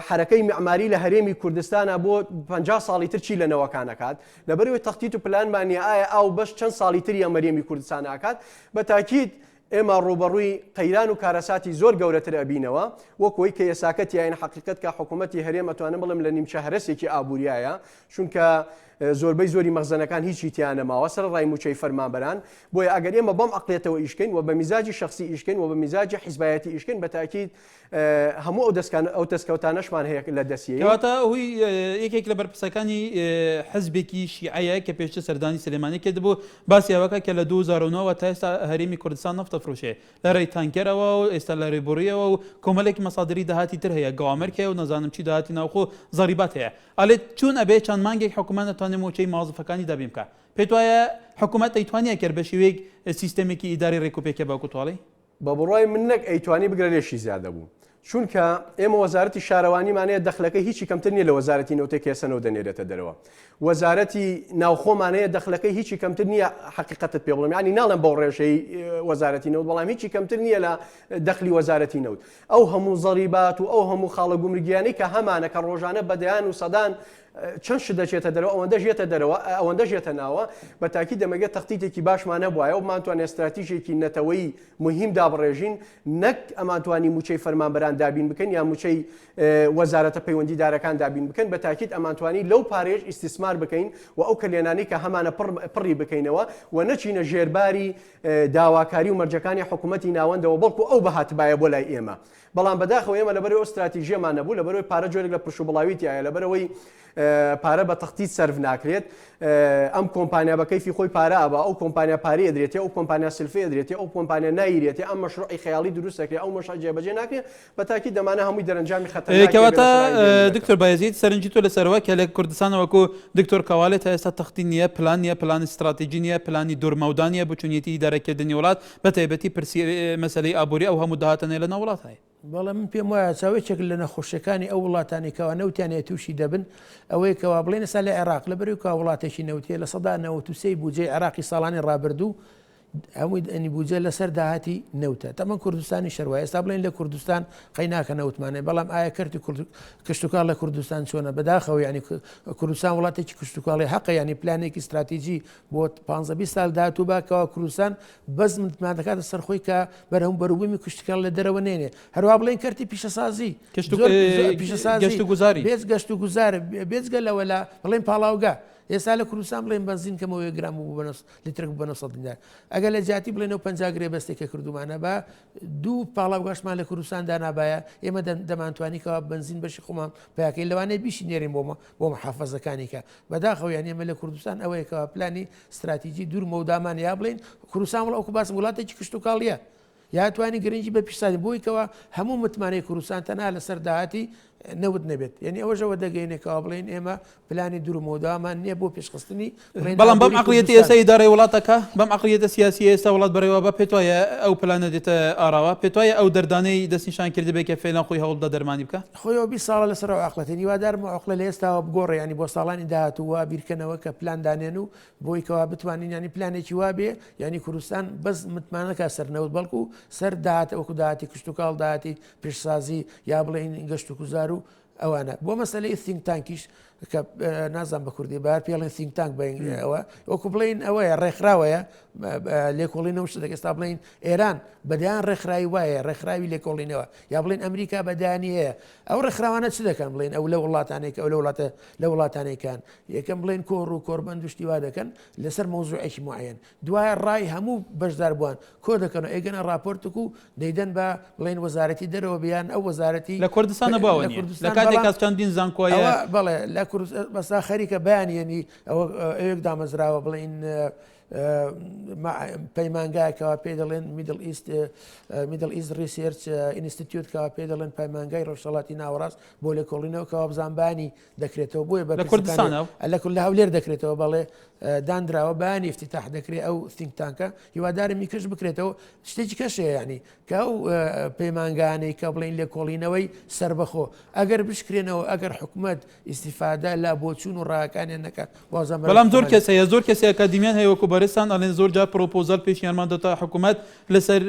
حرەکەی معماری لە هەرێمی کوردستانە بۆ 50 ساڵی تر چی لە نەوەکانەکات لەبەرەوەی تەختید و پلانمانە ئایا ئاو بەش چەند ساڵی تری ئەم هەرێمی کوردستان ئاکات بە تاکید ئێمە ڕوبەڕووی قەیران و کارەساتی زۆر گەورەتر ئەبینەوە وەکۆی کە یەساکەتی یان حقیقت کە حکوومەتی هەرێم ئەتوانم بڵم لە نیمچە هەرسێکی ئابوووریایە چونکە زۆربەی زۆری مەخزنەکان هیچی تیانە ماوە سەر ڕای موچەی فەرمانبەران بۆیە ئەگەر ئێمە بەم عقلێتەوە ئیشکەین و بە میزاجی شخصی ئیشکەین و بە میزاجی حیزبایەتی ئیشکەین بە تاکید هەموو ئەو دەستکەوتانەشمان هەیە لە دەستیەوە کەواتە هوی یەکێک لە بەرپرسەکانی حزبێکی شیعەیە کە پێشتر سەردانی سلێمانی کرد بوو باسی ئەوەکە کە لە 2009 تا ئێستا هەرێمی کوردستان نەفتە فرۆشێ لە ڕێی تانکەرەوە و ئێستا لە ڕێبوڕیەوە و کۆمەڵێکی مەسادری داهاتی تر هەیە گەوامەرکێ و نەزانم چی داهاتی ناوخۆ زەریبات هەیە ئەڵێ چون ئەبێ چەند مانگێک حکوومەت نەتوانێت موچەی مازفەکانی دابین بکە پێت وایە حکوومەت ئەیتوانێت کرد بە شێوەیەک سیستەمێکی ئیداری ڕێکوپێکە باوکو تواڵی بە بڕای من نەک ئەیتوانی بگرە لێشی زیادە بوو چونکە ئێمە وەزارەتی شارەوانیمانەیە دەخلەکە هیچی کەمتر نییە لە وەزارەتی نەوتێک کێسەنەوە دەنێرێتە دەرەوە وەزارەتی ناوخۆمانەیە دەخلەکەی هیچی کەمتر نییە حقیقەتت پێ بڵێم ینی ناڵێن بەو ڕێژەی وەزارەتی نەوت بەڵام هیچی کەمتر نییە لە دەخلی وەزارەتی نەوت ئەو هەموو زەریبات و ئەو هەموو خاڵە گومرگیانەی کە هەمانە کە ڕۆژانە بەدەیان و سەدان چەند ش دەچێتە دەرەوە ئەوەندە ژێتە ناوە بە تاکی دەمەگەت تەختیتێکی باشمانە بواە و مانتوانێت استراتیژێکی نەتەوەی مهم دابڕێژین نەک ئەمانتوانی موچەی فەرمانبەران دابین بکەن یا موچەی وەزارەتە پەیوەندیدارەکان دابین بکەن بە تاکید ئەمانتوانی لەو پارێژ ئیسtismار بکەین و ئەو کلێنانی کە هەمانە پڕی بکەینەوە و نەچینە ژێرباری داواکاری و مەرجەکانی حکوومەتی ناوەندەوە بەڵکو ئەو بەهاتبایە بۆ لای ئێمە بەڵام بەداخەوە ئێمە لەبەرەوەی استراتیژیەمان نەبوو لەبەرەوەی پارە جۆرێک لە پشوبڵاویتیایە لەبەرەوەی پارە بە تەختیت سەرف ناکرێت ئەم کۆمپانیا بە کەیفی خۆی پارە ئەبە ئەو کۆمپانیا پارەیە درێتێ ئەو کۆمپانیا سلفەیە درێتێ ئەو کۆمپانیا نایرێتێ ئەم مەشروعی خەیاڵی دروستەکرێ ئەو مەشروع جێبەجێ ناکرێت بە تاکید دەمانە هەمووی دەرەنجامی خەتەرناک کەواتە دکتۆر بایزید سەرنجی تۆ لەسەرەوە کە لە کوردستانەوەکو دکتۆر کەوالێت ئێستا تەختی نییە پلان نییە پلان استراتیژی نییە پلانی دوورمەودانیە بچوونیەتی ئیدارەکردنی وڵات بە تایبەتی پرسی مەسەلەی ئابووری ئەو هەموو داهاتەنێ لە ناو وڵات هەیە بەڵام من پێم وایە چاوێکێک لە نەخۆشیەکانی ئەو وڵاتانی کەوا نەوتیانێت تووشی دەبن ئەوەیە کەوا بڵێن ئێستا لە عێراق لەبەرەوەی کا وڵاتێکی نەوتێ لە سەدا 93 بودجێی عێراقی ساڵانی ڕابردوو هەمووی ئەنی بودجێ لەسەر داهاتی نەوتە تەمەن کوردستانی شەروایە ئێستا بڵێن لە کوردستان قەیناکە نەوتمانێ بەڵام ئایا کەرتی کشتتوکاڵ لە کوردستان چۆنە بەداخەوە ینی کوردستان وڵاتێکی کشتتوکاڵی حەقە ینی پلانێکی استراتیژی بۆ 15 سال داهاتوو باکەوە کوردستان بەس متمان دەکاتە سەرخۆی کە بەرهەم بەروبوومی کشتتوکاڵ لە دەرەوە نێنێ هەروە بڵێن کەرتی پیشەسازی گەشت و گوزاری بێت گەشت و گوزار بێجگە لەوە لە بڵێن پاڵاوگە ئێستا لە کوردستان بڵێن بنزین کەمەوەی گرام و لیترک بە 900 دینار ئەگەر لە جاتی بڵێنەوە 50 گرێ بەستێکە کردومانە بە دوو پاڵاو گەشتمان لە کوردستان دانابایە ئێمە دەمانتوانیکەوە بنزین بەشی خۆمان پیاکەی لەوانەیە بیشی نێرین بۆ محافەزەکانی کە بەداخەوە یان ئێمە لە کوردستان ئەوەیەکەوە پلانی استراتیژی دوور مەودامان یا بڵێن کوردستان وڵ ئەوکو باس وڵاتێکی کشتتوکاڵیە یاتوانی گرنگی بە پیشسانی بۆیکەوە هەموو متمانەی کوردستان تەنها لەسەر داهاتی نەوت نەبێت یعنی ئەوەژەوە دەگەینێکەوە بڵێن ئێمە پلانی دوورمەودامان نییە بۆ پێشخستنی بەڵام بەم عقلیەتی ئێستا ئیدارەی وڵاتەکە بەم عقلیەتە سیاسی ئێستا وڵات بەڕێوە بە پێت وایە ئەو پلانە دێتە ئاراوە پێت وایە ئەو دەردانەی دەستنیشان کردی بێکە فێلان خۆی هەوڵدا دەرمانی بکە خۆیەوە 20 ساڵە لەسەرەوە عقلەتی هیوادارم عقلە لە ئێستاوە بگۆڕێ ینی بۆ ساڵانی داهاتووە بیرکەنەوە کە پلان دانێن و بۆیکەوە بتوانین ینی پلانێکی وابێ ینی کوردستان بەس متمانەکە سەرنەوت بەڵکو سەر داهات وەکو داهاتی کشتتوکاڵ داهاتی پێشسازی یا بڵێن گەشت و گوزار و ئەوانە بۆ مەسلەی think تانکیش کە نازان بە کوردی بار پێڵێن think تانک بەەوە وەکو بڵین ئەوەیە ڕێکخراوەیە لێکۆڵینەوە شتێک ئێستا بڵین ئێران بەدایان ڕێکخراوی وایە ڕێکخراوی لێکۆڵینەوە یا بڵین ئەمریکا بەدانی هەیە ئەو ڕێکخراوانە چ دەکەن بڵین ئەو لە وڵاتانێک ئەو لە وڵاتانێکان یەکەم بڵین کۆڕ و کۆربەند دوشتی وا دەکەن لەسەر مۆزوعێکی معەن دوایە ڕای هەموو بەشدار بووان کۆ دەکەن و ئێگەنە راپۆرتک و دەیدەن بە بڵین وەزارەتی دەرەوە بیان ئەو وەزارەتی لە کوردستانە باوە لە کاتێک کەس چەندین زانکۆیە بەڵێ لە بەسا خەریکە بەیانیەنی ئەوە ئەوێک دامەزراوە بڵین پەیمانگایکەوە پێ دەڵێن میدل ئیست ریسێرچ ئینستیتیوتکەوە پێ دەڵێن پەیمانگای ڕۆژهەڵاتی ناوەڕاست بۆ لێکۆڵینەوەکەوە بزانبانی دەکرێتەوە بۆیە بە کوردستانە لە هەولێر دەکرێتەوە بەڵێ دانراوە بەیانی افتتاح دەکرێت ئەو think تانکە هیوادارم میکەش بکرێتەوە شتێکی کەشەیە ینی کە ئەو پەیمانگانەی کە بڵین لێکۆڵینەوەی سربەخۆ ئەگەر بشکرێنەوە ئەگەر حکوومەت ئیسیفادە لە بۆچوون و ڕاکانیان نەکە بەڵام زۆر کەسەیە زۆر کەسی ئەکادیمیان هەیە وەکو وارستان ئەڵێن زۆر جار پرۆپۆزال پێشنیارمان دەتا حکوومەت لەسەر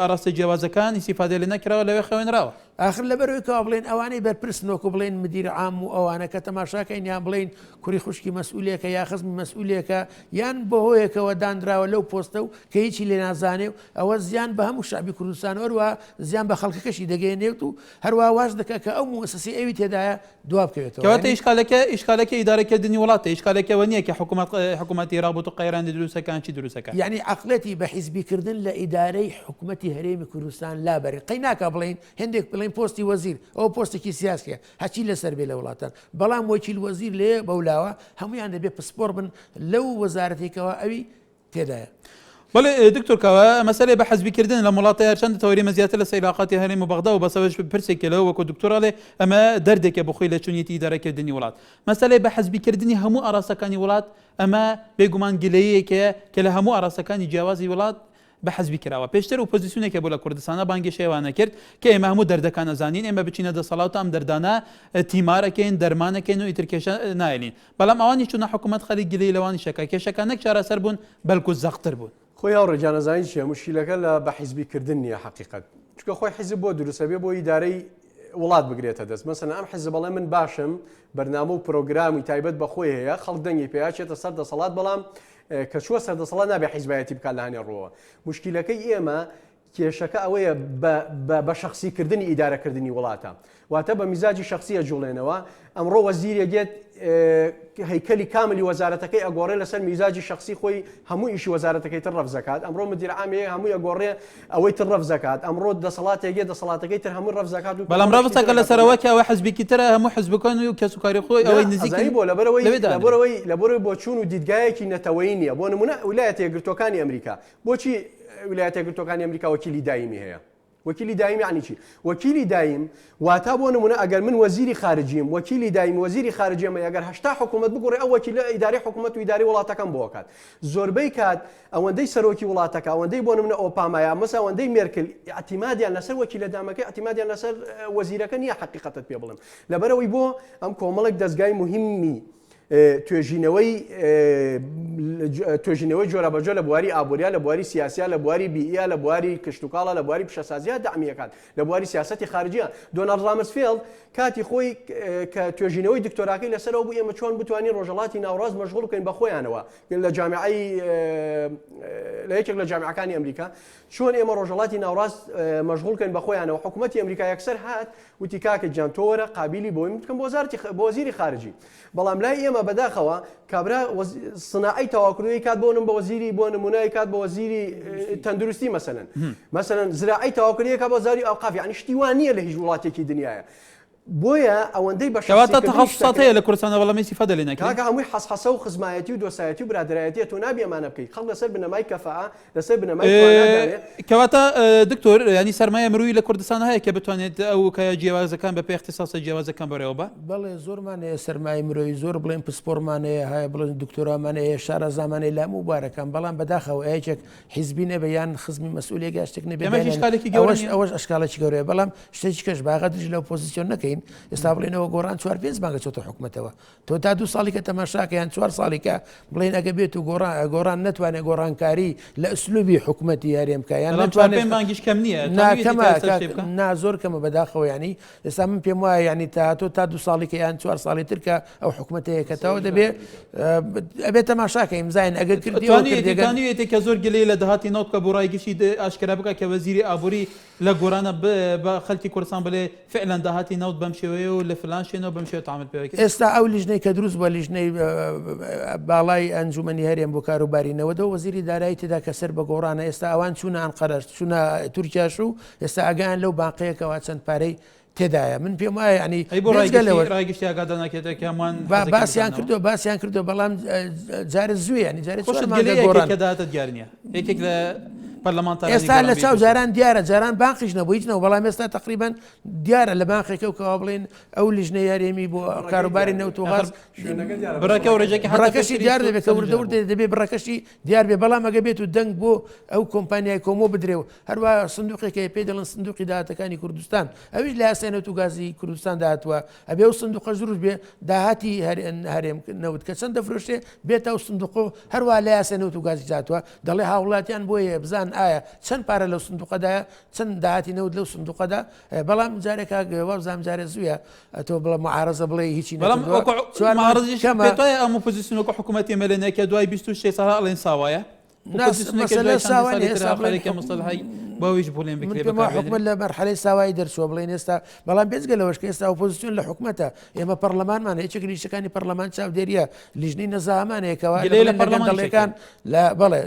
ئاراستە جیاوازەکان ئیسیفادە لێ نەکراوە لەوێ خەوێنراوە. آخر لەبەرەوەی کەوا بڵێن ئەوانەی بەرپرسنەوەکو بڵێن مدیر عام و ئەوانە کە تەماشاکەین یان بڵێن کوڕی خوشکی مەسئولێکە یا خزمی مەسئولێکە یان بەهۆیەکەوە دانراوە لەو پۆستە و کە هیچی لێ نازانێ و ئەوە زیان بە هەموو شعبی کوردستان وەروە زیان بە خەڵکەکەشی دەگەێنێت و هەروە واز دەکە کە ئەو مؤسسەی ئەوی تێدایە دوا بکەوێتەوە. کەواتە ئیشکالەکە ئیدارەکردنی وڵاتە ئیشکالێکەوە نییە کە حکوومەتی رابط و قەیرانی دروستەکان چی دروستەکە. یعنی عقلەتی بە حیزبیکردن لە ئیدارەی حکوومەتی هەرێمی کوردستان لابەری قەی ناکە بڵین هەندێک بڵین پۆستی وەزیر ئەو پۆستێکی سیاسیە هەچی لەسەر بێ لە وڵاتان بەڵام وەکیل وەزیر لێ بەولاوە هەمویان دەبێت پسپۆر بن لەو وەزارەتێکەوە ئەوی تێدایە. بەڵێ دکتۆرکەوە مەسەلەی بە حەزبیکردن لە وڵاتی هەرچەندە تەوەریمە زیاتر لە سەیلاقاتی هەرێم و بەغدا و بەسەوەش پرسێکی لەوە وەکو دکتۆرەڵێ ئەمە دەردێکە بخۆی لە چونیەتی ئیدارەکردنی وڵات. مەسەلەی بە حەزبیکردنی هەموو ئاراستەکانی وڵات ئەمە بێگومان گلەیەکە کە لە هەموو ئاراستەکانی جیاوازی وڵات بە حەزبی کراوە. پێشتر ئۆپۆزیسیۆنێکە بۆ لە کوردستانە بانگی شێوانە کرد کە ئێمە هەموو دەردەکان ئەزانین ئێمە بچینە دەسەڵات ئەم دەردانە تیمارەکەین دەرمانەکەین و ئیترکێشە نایلین بەڵام ئەوانی چوونە حکوومەت خەڵی گلەی لەوانی شەکە کێشەکان نەک چارەسەر بوون بەلکو زەختر بوون. خۆی هاو ڕێجانەزانین چیە مشکلەکە لە بە حیزبیکردن نییە حقیقەت چکە خۆی حیزب بۆ دروستە بێ بۆ ئیدارەی وڵات بگرێتە دەست مەسەن ئەم حیزب بەڵێ من باشم بەرنامە و پرۆگرامی تایبەت بەخۆی هەیە خەڵک دەنگی پێیاچێتە سەر دەسەڵات بەڵام کە چووە سەردەسەڵات نابێ حیزبایەتی بکات لە هەنێ ڕۆوە مشکلەکەی ئێمە کێشەکە ئەوەیە بە شخصیکردنی ئیدارەکردنی وڵاتە واتە بە میزاجی شخصیە جوڵێنەوە ئەمڕۆ وەزیرێگێت هەیکەلی کاملی وەزارەتەکەی ئەگۆڕێ لەسەر میزاجی شخصی خۆی هەموو ئیشی وەزارەتەکەی تر ڕەفزەکات ئەمڕۆ مدیر عامەیە هەمووی ئەگۆڕێ ئەوەی تر ڕەفزەکات ئەمڕۆ دەسەڵاتێگێ دەسەڵاتەکەی تر هەموو ڕەفزەکات و بەڵام ڕەفزەکە لەسەرەوە کە ئەوە حەزبێکی ترە هەموو حەزبەکان و کەسوکاری خۆی ئەوەی نزیکی بۆ لەبەرەوەی بۆ چوون و دیدگایەکی نەتەوەیی نییە بۆ نمونە ویلایەتە یەکگرتوەکانی ئەمریکا بۆچی ویلایەتە یەکگرتوەکانی ئەمریکا وەکیلی دایمی هەیە وەکیلی دایم یعنی چی وەکیلی دایم واتە بۆ نمونە ئەگەر من وەزیری خارجیم وەکیلی دایم وەزیری خارجیەمە ئەگەر هەشتا حکوومەت بگوڕێ ئەو وەکیلە ئیداری حکوومەت و ئیداری وڵاتەکەم بۆ کات زۆربەی کات ئەوەندەی سەرۆکی وڵاتەکە ئەوەندەی بۆ نمونە ئۆپامایە مەسا ئەوەندەی مێرکل ئەتیمادیان لەسەر وەکیلە دامەکەی ئەتیمادیان لەسەر وەزیرەکە نییە حقیقەتت پێ بڵم لەبەرەوەی بۆ ئەم کۆمەڵێک دەستگای مهمی توێژینەوەی جۆرە بەجۆ لە بواری ئابووریا لە بواری سیاسیا لە بواری بیئە لە بواری کشتتوکاڵە لە بواری پیشەسازیە دامیەکان لە بواری سیاسەتی خارجیە دۆنالد رامسفیلد کاتی خۆی کە توێژینەوەی دکتۆراکەی لەسەرەوە بوو ئێمە چۆن بتوانین ڕۆژهەڵاتی ناوڕاست مەشغوڵ بکەین بە خۆیانەوە لە جامعەی لە یەکێک لە جامعەکانی ئەمریکا چۆن ئێمە ڕۆژهەڵاتی ناوڕاست مەشغوڵکەین بە خۆیانەوە حکوومەتی ئەمریکا یەکسەر هات وتی کاکە گیان تۆوەرە قابلی بۆی بکەم بۆ وەزیری خارجی بەڵام لای ئێمە بەداخەوە کابرا سناعی تەواکردنەوەی کات بۆ بە وەزیری بۆ نمونای کات بە وەزیری تەندروستی مەسەلەن زراعی تەواکردنەوەی کات بۆ وەزاری ئەوقاف یعنی شتیوان نییە لە هیچ وڵاتێکی دنیاە بۆیە ئەوەندەی بە تەخەسوساتەیە لە کوردستانە بەڵامی ئیسیفادە لێ نەکرێت کاکە هەمووی حەسحەسە و خزمایەتی و دۆسایەتی و برادرایەتیە تۆ نابێ ئەمانە بکەیت خەڵک لەسەر بنەمای کەفاءە لەسەر بنەمای کەواتە دکتۆر ینی سەرمایە مرووی لە کوردستان هەیە کە بتوانێت ئەو کە جیاوازەکان بە پێی اختصاصە جیاوازەکان بەڕێوە بە بەڵێ زۆرمان هەیە سەرمای مرۆی زۆر بڵێن پسپۆرمانەیە هەیە بڵێن دکتۆرامانەیە شارەزامانەی لام و بارەکان بەڵام بەداخەوە ئەیەکێک حیزبی نەبێ یان خزمی مەسئولێکی شتێک نەبێ ئەوەش ئەشکالێکی گەورەیە بەڵام شتێکی کەش باغەدرش لە ئۆپۆزیسیۆن نەکەین ئێستا بڵێنەوە گۆڕان 4-5 مانگە چۆتە حکوومەتەوە تۆ تا 2 ساڵی کە تەماشاکە یان 4 ساڵێکە بڵێن ئەگە بێت و گۆڕان ناتوانێت گۆڕانکاری لە ئەسلوبی حکوومەتی هەرێمکە یان مانگیش کەم نییە نا زۆر کەمە بەداخەوە ینی ئێستا من پێم وایە ینی تۆ تا 2 ساڵێکە یان 4 ساڵی ترکە ئەو حکوومەتەیەکەتەوە دەبێت ئەبێت تەماشاکە ئیمزاین ئەگەر کردیوانێتی کە زۆر گلەی لە داهاتی ناوت کە بۆ ڕایگەشی ئاشکرا بکە کە وەزیری ئابووری لە گۆرانە بە خەڵکی کوردستان بڵێ فعلا داهاتی ناوت بەم شێوەیە و لە فلان شوێنەوە بەم شێوە تەعامل پێ بکرێت ئێستا ئەو لیژنەی کە دروست بووە لیژنەی باڵای ئەنجومەنی هەرێم بۆ کاروبارینەوەدا وەزیری دارایی تێدا کە سەر بە گۆڕانە ئێستا ئەوان چوونە ئەنقەرە چوونە تورکیاش و ئێستا ئەگەیان لەو باقەیەکەوە چەند پارەی تێدایە من پێم وایە ینی ڕایگەشتی ئاگادار ناکرێتە کە هەمان باسییان کردو بەڵام جارە زوێ ینی جارێت گۆڕان دیارە ئێستا لە چاو جاران دیارە جاران بانقیش نەبوو هیچ نەوە بەڵام ئێستا تقریبان دیارە لە بانقێکە و کەوا بڵێن ئەو لیژنە یاریێمی بۆ کاروباری نەوت و غاز بڕەکەشی دیار دەبێت کە وردەور دەبێت بڕەکەشی دیار بێ بەڵام ئەگە بێت و دەنگ بۆ ئەو کۆمپانیای کۆمۆ بدرێ و هەروە سندوقێکە پێی دەڵن سندوقی داهاتەکانی کوردستان ئەویش لە یاسای نەوت و گازی کوردستان داهاتوە ئەبێ و سندوقە دروست بێ داهاتی هەرێم نەوت کە چەند دەفرۆشتێ بێتە ئەو سندوق هەروە لە یاسای نەوت و گازی داهاتوە دەڵێ هاوڵاتیان بۆیە بزان ئایا چەند پارە لەو سندوقەدایە چەند داهاتی نەوت لەو سندوقەدا بەڵام جارێکا وەبزانام جارێ زوویە ئەتۆ بڵە معارەزە بڵێ هیچی ئەم پۆزیسیۆنەکە حکوومەتی مەلەنێکە دوای 26 ساڵ ئەڵێن ساوایە باویش بڵێن حکومت لە مەرحەلەی ساوای دەرچووە بڵێن ئێستا بەڵام بێزگە لەوەش کە ئێستا ئۆپۆزیسیۆن لە حکومەتە ئێمە پەرلەمانمان هیچ گریشەکانی پەرلەمان چاودێریە لیژنەی نەزاهمانەیەکەوە لە پەرلەمانەکان بڵێ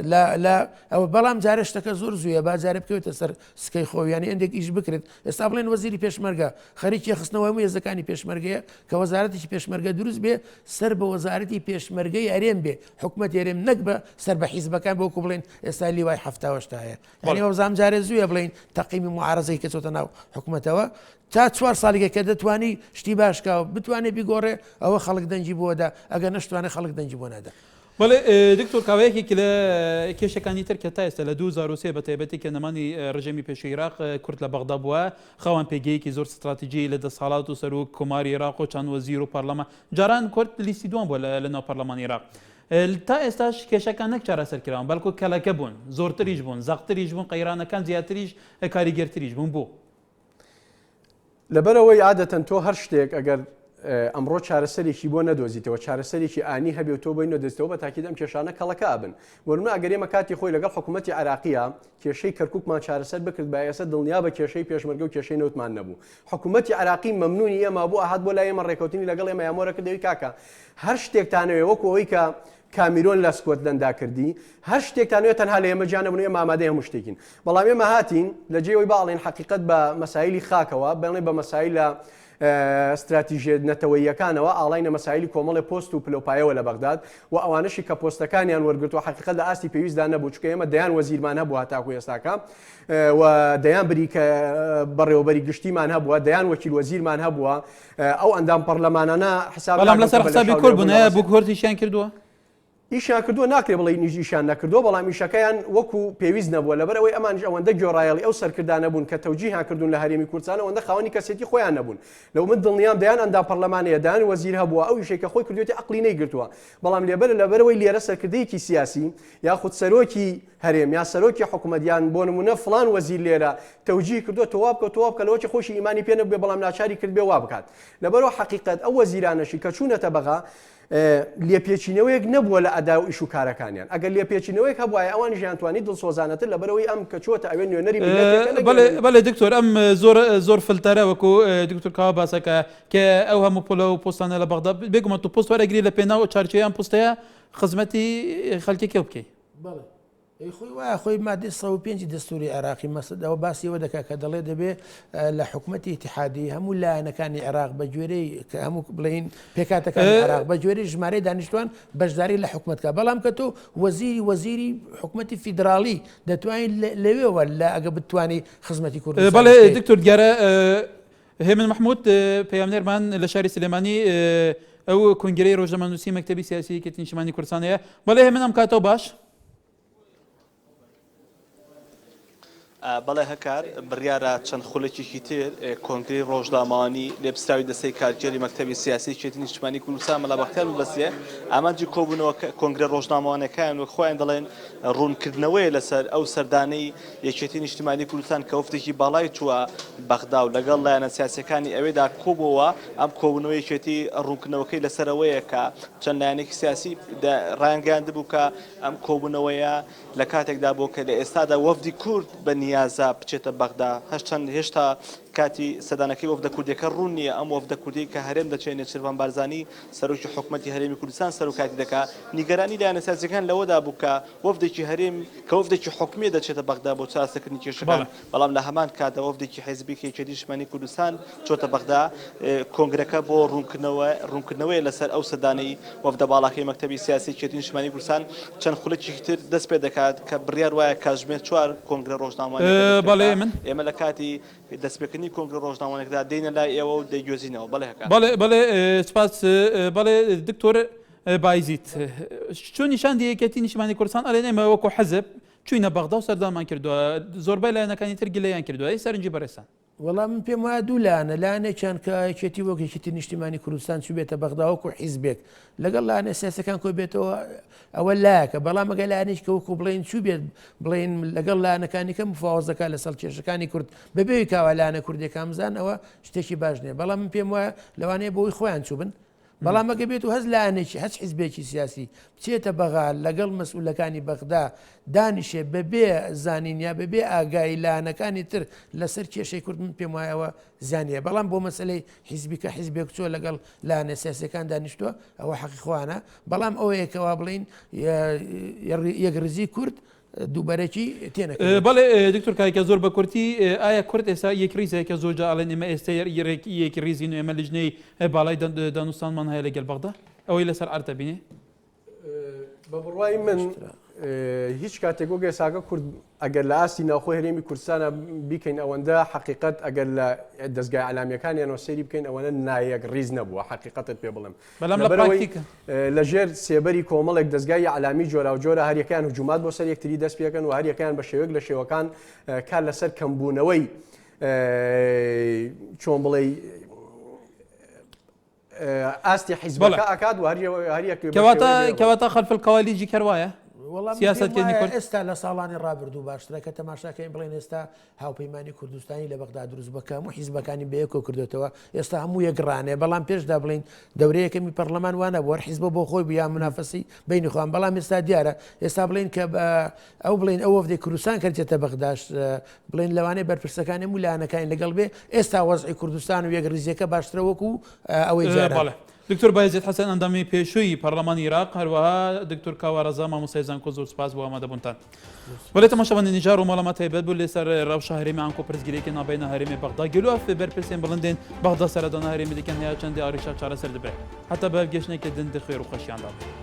ئەوە بەڵام جارە شتەکە زۆر زوویە باجارە بکەوێتە سەر سکەی خۆیانی ئەندێک ئیش بکرێت ئێستا بڵێن وەزیری پێشمەرگە خەریکی خستنەوەی هێزەکانی پێشمەرگەیە کە وەزارەتێکی پێشمەرگە دروست بێ سەر بە وەزارەتی پێشمەرگەی ئەرێم بێ حکومەت ئێرێم نەک بە سەر بە حیزبەکان بۆکو بڵێن ئێستا لیوای هەفتاوەشتا هەیە یعنی وەزام جارێ زوویە بڵین تەقیمی معارەزەی کە چۆتە ناو حکومەتەوە تا 4 ساڵێکە کە دەتوانی شتی باشکاوە بتوانێت بیگۆڕێ ئەوە خەڵک دەنجی بۆدا ئەگەر نەشتوانێت خەڵک دەنجی بۆ نادا. بەڵێ دکتۆر کاوەیەکی لە کێشەکانی تر کە تا ئێستا لە 2023 بە تایبەتی کە نەمانی ڕژێمی پێشووی عێراق کورد لە بەغدا بووە خاوەن پێگەیەکی زۆر ستراتیژی لە دەسەڵات و سەرۆک کۆماری عێراق و چەند وەزیر و پەرلەمان جاران کورد لیستی دووەم بووە لە ناو پەرلەمانی عێراق. تا ئێستاش کێشەکان نەک چارەسەرکراون بەڵکو کەلەکە بوون زۆرتریش بوون زەقتریش بوون قەیرانەکان زیاتریش کاریگەرتریش بوون بوو لەبەرەوەی عادەتەن تۆ هەر شتێک ئەگەر ئەمڕۆ چارەسەرێکی بۆ نەدۆزیتەوە چارەسەرێکی ئانی هەبێت تۆ بۆی نەدەستەوە بە تاکید ئەم کێشانە کەڵەکە بن وەرمە ئەگەرێمە کاتی خۆی لەگەڵ حکوومەتی عراقیە کێشەی کەرکووکمان چارەسەر بکرد با ئێستا دڵنیا بە کێشەی پێشمەرگە و کێشەی نەوتمان نەبوو حکوومەتی عراقی مەمنونی ئێمە بوو ئاهات بۆ لای ئێمە ڕێکەوتنی لەگەڵ ئێمە یامۆرەکە دەوی کاکە هەر شتێکتانەوێ وەکو ئەوەی کە کامیرۆن لە سکۆتلەندا کردی هەر شتێکتانوێت تەنها لە ئێمە جانەبوون ئێمە ئامادەی هەموو شتێکین بەڵام ئێمە هاتین لە جێەوەی باڵێن حقیقت بە مەسایلی خاکەوە بڵێ بە مەسایل لە استراتیژیە نەتەوەیەکانەوە ئاڵینە مەسایلی کۆمەڵی پۆست و پلۆپایەوە لە بەغداد و ئەوانەشی کە پۆستەکانیان وەرگرتووە حقیقت لە ئاستی پێویستدا نەبوو چکە ئێمە دەیان وەزیرمان هەبوو هاتاکو ئێستاکە و دەیان بریکە بەڕێوەبەری گشتیمان هەبووە دەیان وەکیل وەزیرمان هەبووە ئەو ئەندام پەرلەمانانە حساب بەڵام لەسەر حسابی کورد بوونە بوو کورتیشیان کردووە ئیشان کردووە ناکرێ بڵێ نیژیشان نەکردو بەڵام ئیشەکەیان وەکو پێویست نەبووە لەبەرەوەی ئەمانش ئەوەندە گۆڕایەڵی ئەو سەرکردانە بوون کە تەوجیهیان کردوون لە هەرێمی کوردستان ئەوەندە خاوەنی کەسێتی خۆیان نەبوون لەو من دڵنیام دەیان ئەندام پەرلەمانەیە دەیان وەزیر هەبووە ئەو ئیشێکە خۆی کردوێتی عەقلی نەیگرتووە بەڵام لەبەرەوەی لێرە سەرکردەیەکی سیاسی یاخود سەرۆکی هەرێم یا سەرۆکی حکوومەتیان بۆ نمونە فڵان وەزیر لێرە تەوجیه کردووە تەواو بکە لەوەی خۆشی ئیمانی پێ نەبووێ بەڵام ناچاری کرد بێ وا بکات لەبەرەوە حقیقت ئەو وەزیرانەشی کە چوونەتە بەغا لێپێچینەوەیەک نەبووە لە ئەدا و ئیش و کارەکانیان ئەگەر لێپێچینەوەیک هەبووە ئەوانی ژیانتوانی دڵسۆزانەتر لەبەرەوەی ئەم کە چۆتە ئەوێ نوێنەری بەڵێ دکتۆر ئەم زۆر فلتەرە وەکو دکتۆر کاوە باسەکە کە ئەو هەموو پۆلە و پۆستانە لە بەغدا بێگومە تو پۆست وەرەگری لە پێناو چارچێیان پۆستەیە خزمەتی خەڵکێکە بکەیت خۆی وایە خۆی مادەی 105 دەستوری عێراقی مەسەدەوە باسیەوە دەکا کە دەڵێ دەبێ لە حکوومەتی ئیتیحادی هەموو لایەنەکانی عێراق بە گوێرەی کە هەموو بڵین پێکاتەکانی عێراق بە گوێرەی ژمارەی دانیشتوان بەشداری لە حکوومەتکە بەڵام کە تۆ وەزیری حکوومەتی فیدراڵی دەتوانین لەوێەوە لە ئەگە بتوانانی خزمەتی کوردستان بەڵێ دکتۆر دیارە هێمن محمود پەیامنێرمان لە شاری سلێمانی ئەو کنگرەی ڕۆژنامەنووسی مەکتەبی سیاسی کە نیشتیمانی کوردستانەیە بەڵێ هێمن ئەم کاتەوە باش بەڵێ هەکار بڕیارە چەند خولێکێکی تر کۆنگرەی ڕۆژنامەوانی لێپستراوی دەستەی کارگێری مەکتەبی سیاسی کێتی نیشتیمانی کوردستان مەلا بەختیار ببەستێ ئامانجی کۆبوونەوە کۆنگرە ڕۆژنامەوانەکان و خۆیان دەڵێن ڕوونکردنەوەی لەسەر ئەو سەردانەی یەکێتی نیشتیمانی کوردستان کە وفتێکی باڵای چووە بەغدا و لەگەڵ لایەنە سیاسیەکانی ئەوێدا کۆبووەوە ئەم کۆبوونەوەی یەکێتی ڕوونکردنەوەکەی لەسەرەوەیە کە چەند لایەنێکی سیاسی ڕایانگەیاندبوو کە ئەم کۆبوونەوەیە لە کاتێکدا بۆ کە لە ئێستادا وەفدی کورد بە نیازە بچێتە بەغدا هەشتەن هێشتا کاتی سەدانەکەی وەفدە کوردیەکە ڕوون نییە ئەم وەفدە کوردی کە هەرێم دەچێنێت سیروان بارزانی سەرۆکی حکوومەتی هەرێمی کوردستان سەرۆکاتی دەکات نیگەرانی لایەنە سیاسیەکان لەوەدا بوو کە وەفدێکی هەرێم کە وەفدێکی حکومی دەچێتە بەغدا بۆ چارەسەرکردنی کێشەکان بەڵام لە هەمان کاتە وەفدێکی حیزبی هەیکەتی نیشتیمانی کوردستان چۆتە بەغدا کۆنگرەکە بۆ ڕوونکردنەوەی لەسەر ئەو سەدانەی وەفدە باڵاکەی مەکتەبی سیاسی هەیکەتی نیشتیمانی کوردستان چەند خولەکی تر دەست پێ دەکات کە بڕیار وایە کاتژمێر 4 کۆنگرە ڕۆژنامەوانەکە بەڵێ من ئێمە لە کاتی دەستپێکردنی کۆنگرە ڕۆژنامەوانێکدا دێنە لای ئێوە و دەیگوێزینەوە بەڵێ سپاس بەڵێ دکتۆر بایزیت چۆن نیشان دیەکەتی نیشتیمانی کوردستان ئەڵێن ئێمە وەکو حەزب چوینە بەغدا و سەردانمان کردووە زۆربەی لایەنەکانی تر گلەیان کردووە ئەی سەرنجی بەڕێستان وەڵام من پێم وایە دوو لایەنە لایەنێکیان کە یەکێتی وەک یەکێتی نیشتیمانی کوردستان چوو بێتە بەغدا وەکو حیزبێک لەگەڵ لایەنە سیاسەکان کۆ بێتەوە ئەوە لایەکە بەڵام ئەگەر لایەنێک کە وەکو بڵێن چوو بێت بڵێن لەگەڵ لایەنەکانی کە مفاوەزەکە لەسەر کێشەکانی کورد بەبێوی کاوە لایەنە کوردیەکان بزان ئەوە شتێکی باش نییە بەڵام من پێم وایە لەوانەیە بۆی خۆیان چوو بن بەڵام ئەگە بێت و هەز لایەنێکی هەچ حیزبێکی سیاسی بچێتە بەغا لەگەڵ مەسئولەکانی بەغدا دانیشێ بەبێ زانینیا بەبێ ئاگایی لایەنەکانی تر لەسەر کێشەی کورد من پێم وایەوە زانیە بەڵام بۆ مەسلەی حیزبیکە حیزبێک چۆ لەگەڵ لایەنە سیاسەکان دانیشتووە ئەوە حەقیقوانە بەڵام ئەوەیەکەوە بڵین یەکڕزی کورد دووبارێکی تێنە بەڵێ دکتۆر کاکە زۆر بە کورتی ئایا کورد ئێستا یەک ریزێکە زۆر جاڵێن ئێمە ئێستا یەکی ریزین و ئێمە لیژنەی باڵای دانوستانمان هەیە لەگەڵ بەغدا ئەوەی لەسەر ئارتە بینێ بە بڕوای من هیچ کاتێک وەگە ساگە کورد ئەگەر لە ئاستی ناوخۆی هەرێمی کوردستانە بیکەین ئەوەندە حقیقت ئەگەر لە دەستگای عەلامیەکانیانەوە سەیری بکەین ئەوەنە نایەک ریز نەبووە حقیقەتت پێ بڵێم بەڵام لە پراکتیکە لەژێر سێبەری کۆمەڵێک دەستگای عەلامی جۆرا و جۆرە هەریەکان هجومات بۆ سەر یەکتری دەست پێکەن و هەریەکان بە شێوەیەک لە شێوەکان کار لەسەر کەمبوونەوەی چۆن بڵێ ئاستی حیزبەکە ئاکات و کەواتە خەلف القەوالیجی کەروایە سیاستکردنی کورد ئێستا لە ساڵانی ڕابردوو باشترە کە تەماشاکەین بڵێن ئێستا هاوپەیمانی کوردستانی لە بەغدا دروست بکەم و حیزبەکانی بەیەکۆ کردوێتەوە ئێستا هەموو یەکڕانێ بەڵام پێشدا بڵین دەورەیەکەمی پەرلەمان وانە بۆ حیزبە بۆ خۆی بیا منافەسی بینی خۆیان بەڵام ئێستا دیارە ئێستا بڵین کە ئەو بڵین ئەو وەفدی کوردستان کردێتە بەغداش بڵین لەوانەیە بەرپرسەکانی مولانەکانی لەگەڵ بێ ئێستا وەزعی کوردستان و یەکڕیزیەکە باشترە وەکو ئەوەی جارە دکتۆر بایزێت حەسەن ئەندامی پێشووی پەرلەمانی عێراق هەروەها دکتۆر کاوە ڕەزا مامۆستای زانکۆ زۆر سپاس بۆ ئامادەبوونتان بەڵێ تەماشاوەندی نیجار و مەڵەمە تایبەت بوو لەسەر ڕەوشە هەرێمی ئانکۆ پرسگیرێکی نابینە هەرێمی بەغدا گەلووە بەرپرسێن بڵندێن بەغدا سەردانە هەرێمی دیکەن هەیە چەندی ئاریشا چارەسەر دەبێت هەتا بە گەشتێکی دن دەخوێر و خەشیان دابێت